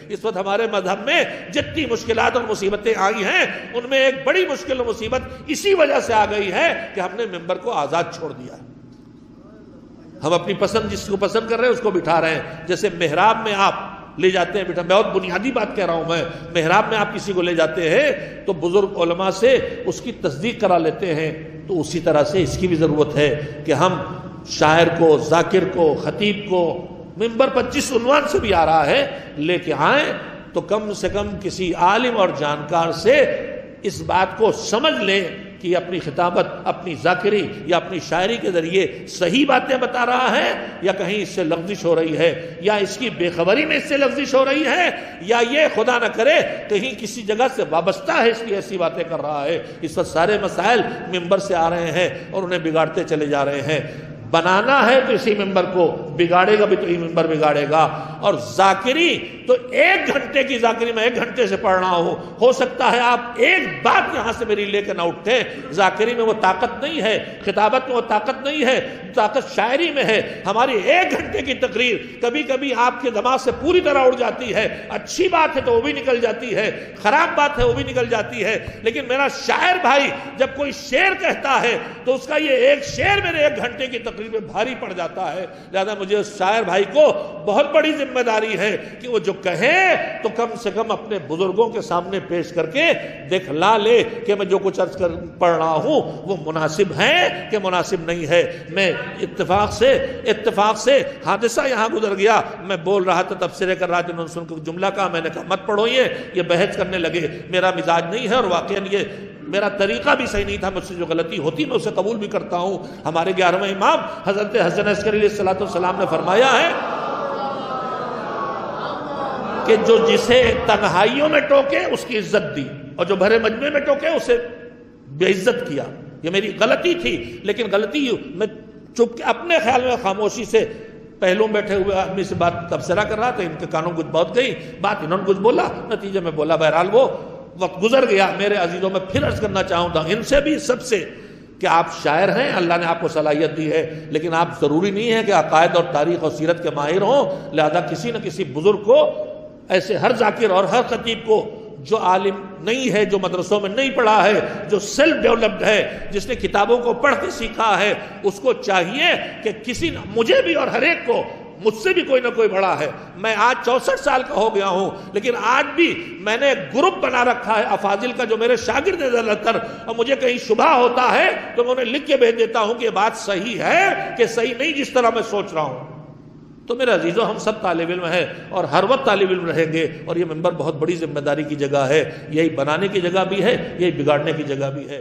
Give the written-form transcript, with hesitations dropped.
اس وقت ہمارے مذہب میں جتنی مشکلات اور مصیبتیں آئی ہیں ان میں ایک بڑی مشکل اور مصیبت اسی وجہ سے آ گئی ہے کہ ہم نے ممبر کو آزاد چھوڑ دیا. ہم اپنی پسند جس کو پسند کر رہے ہیں اس کو بٹھا رہے ہیں. جیسے محراب میں آپ لے جاتے ہیں بیٹا، بہت بنیادی بات کہہ رہا ہوں میں، محراب میں آپ کسی کو لے جاتے ہیں تو بزرگ علماء سے اس کی تصدیق کرا لیتے ہیں. تو اسی طرح سے اس کی بھی ضرورت ہے کہ ہم شاعر کو، ذاکر کو، خطیب کو ممبر پر جس عنوان سے بھی آ رہا ہے لے کے آئیں تو کم سے کم کسی عالم اور جانکار سے اس بات کو سمجھ لیں کہ اپنی خطابت، اپنی ذاکری یا اپنی شاعری کے ذریعے صحیح باتیں بتا رہا ہے یا کہیں اس سے لغزش ہو رہی ہے، یا اس کی بے خبری میں اس سے لغزش ہو رہی ہے، یا یہ خدا نہ کرے کہیں کسی جگہ سے وابستہ ہے اس لیے ایسی باتیں کر رہا ہے. اس وقت سارے مسائل ممبر سے آ رہے ہیں اور انہیں بگاڑتے چلے جا رہے ہیں. بنانا ہے تو اسی ممبر کو، بگاڑے گا بھی تو یہ ممبر بگاڑے گا. اور ذاکری تو 1 گھنٹے کی ذاکری میں 1 گھنٹے سے پڑھ رہا ہوں، ہو سکتا ہے آپ ایک بات یہاں سے میری لے کے نہ اٹھیں. ذاکری میں وہ طاقت نہیں ہے، خطابت میں وہ طاقت نہیں ہے، طاقت شاعری میں ہے. ہماری 1 گھنٹے کی تقریر کبھی کبھی آپ کے دماغ سے پوری طرح اڑ جاتی ہے. اچھی بات ہے تو وہ بھی نکل جاتی ہے، خراب بات ہے وہ بھی نکل جاتی ہے. لیکن میرا شاعر بھائی جب کوئی شعر کہتا ہے تو اس کا یہ ایک شعر میرے 1 گھنٹے کی تقریر میں بھاری پڑ جاتا ہے. لہذا مجھے اس شاعر بھائی کو بہت بڑی ذمہ داری ہے کہ وہ جو کہے تو کم سے کم اپنے بزرگوں کے سامنے پیش کر کے دکھلا لے کہ میں جو کچھ عرض پڑھ رہا ہوں وہ مناسب ہے کہ مناسب نہیں ہے. میں اتفاق سے حادثہ یہاں گزر گیا، میں بول رہا تھا، تبصرے کر رہا تھا، انہوں نے سن کے جملہ کہا، میں نے کہا مت پڑھو، یہ بحث کرنے لگے. میرا مزاج نہیں ہے اور واقعاً یہ میرا طریقہ بھی صحیح نہیں تھا. مجھ سے جو غلطی ہوتی میں اسے قبول بھی کرتا ہوں. ہمارے 11ویں امام حضرت حسن عسکری علیہ السلام نے فرمایا ہے کہ جو جسے تنہائیوں میں ٹوکے اس کی عزت دی، اور جو بھرے مجمع میں ٹوکے اسے بے عزت کیا. یہ میری غلطی تھی، لیکن غلطی میں چپ کے اپنے خیال میں خاموشی سے پہلوں بیٹھے ہوئے آدمی سے بات تبصرہ کر رہا تھا. ان کے کانوں کچھ بہت گئی بات، انہوں نے کچھ بولا، نتیجے میں بولا. بہرحال وہ وقت گزر گیا. میرے عزیزوں میں پھر عرض کرنا چاہوں گا ان سے بھی، سب سے، کہ آپ شاعر ہیں، اللہ نے آپ کو صلاحیت دی ہے، لیکن آپ ضروری نہیں ہے کہ عقائد اور تاریخ اور سیرت کے ماہر ہوں. لہذا کسی نہ کسی بزرگ کو، ایسے ہر ذاکر اور ہر خطیب کو جو عالم نہیں ہے، جو مدرسوں میں نہیں پڑھا ہے، جو سیلف ڈیولپڈ ہے، جس نے کتابوں کو پڑھ کے سیکھا ہے، اس کو چاہیے کہ کسی، مجھے بھی اور ہر ایک کو، مجھ سے بھی کوئی نہ کوئی بڑا ہے. میں آج 64 سال کا ہو گیا ہوں، لیکن آج بھی میں نے ایک گروپ بنا رکھا ہے افاضل کا جو میرے شاگرد ہیں زیادہ تر، اور مجھے کہیں شبہ ہوتا ہے تو میں انہیں لکھ کے بھیج دیتا ہوں کہ یہ بات صحیح ہے کہ صحیح نہیں جس طرح میں سوچ رہا ہوں. تو میرے عزیزوں، ہم سب طالب علم ہیں اور ہر وقت طالب علم رہیں گے. اور یہ ممبر بہت بڑی ذمہ داری کی جگہ ہے، یہی بنانے کی جگہ بھی ہے، یہی بگاڑنے کی جگہ بھی ہے.